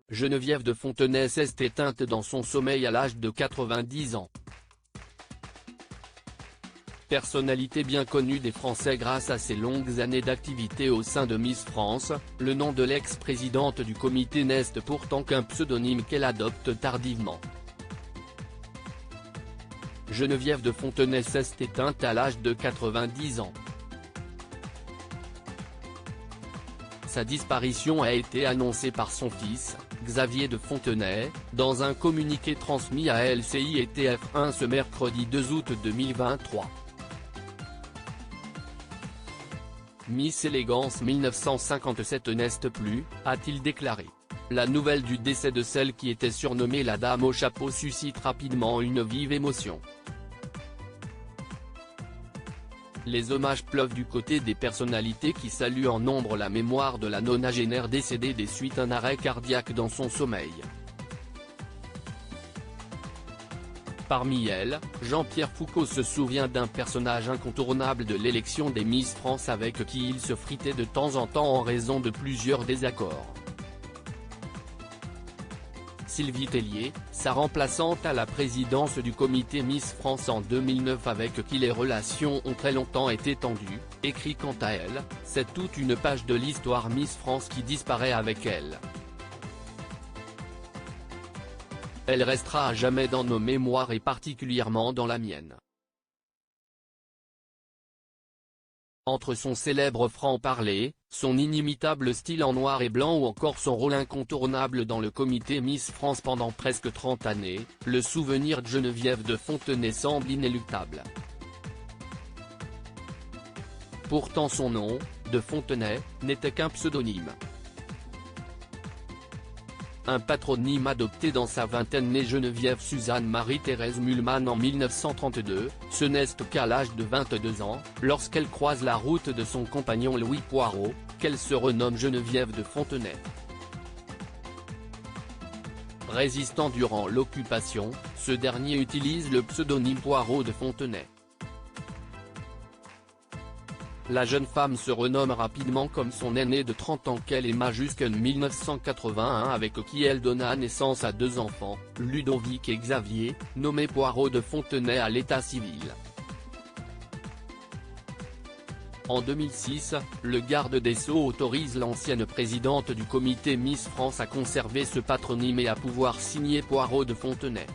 Geneviève de Fontenay s'est éteinte dans son sommeil à l'âge de 90 ans. Personnalité bien connue des Français grâce à ses longues années d'activité au sein de Miss France, le nom de l'ex-présidente du comité n'est pourtant qu'un pseudonyme qu'elle adopte tardivement. Geneviève de Fontenay s'est éteinte à l'âge de 90 ans. Sa disparition a été annoncée par son fils, Xavier de Fontenay, dans un communiqué transmis à LCI et TF1 ce mercredi 2 août 2023. Miss Élégance 1957 n'est plus, a-t-il déclaré. La nouvelle du décès de celle qui était surnommée la Dame au chapeau suscite rapidement une vive émotion. Les hommages pleuvent du côté des personnalités qui saluent en nombre la mémoire de la nonagénaire décédée des suites d'un arrêt cardiaque dans son sommeil. Parmi elles, Jean-Pierre Foucault se souvient d'un personnage incontournable de l'élection des Miss France avec qui il se fritait de temps en temps en raison de plusieurs désaccords. Sylvie Tellier, sa remplaçante à la présidence du comité Miss France en 2009 avec qui les relations ont très longtemps été tendues, écrit quant à elle, c'est toute une page de l'histoire Miss France qui disparaît avec elle. Elle restera à jamais dans nos mémoires et particulièrement dans la mienne. Entre son célèbre franc-parler, son inimitable style en noir et blanc ou encore son rôle incontournable dans le comité Miss France pendant presque 30 années, le souvenir de Geneviève de Fontenay semble inéluctable. Pourtant son nom, de Fontenay, n'était qu'un pseudonyme. Un patronyme adopté dans sa vingtaine née Geneviève Suzanne Marie-Thérèse Mühlmann en 1932, ce n'est qu'à l'âge de 22 ans, lorsqu'elle croise la route de son compagnon Louis Poirot, qu'elle se renomme Geneviève de Fontenay. Résistant durant l'occupation, ce dernier utilise le pseudonyme Poirot de Fontenay. La jeune femme se renomme rapidement comme son aînée de 30 ans qu'elle aima jusqu'en 1981 avec qui elle donna naissance à 2 enfants, Ludovic et Xavier, nommés Poirot de Fontenay à l'état civil. En 2006, le garde des Sceaux autorise l'ancienne présidente du comité Miss France à conserver ce patronyme et à pouvoir signer Poirot de Fontenay.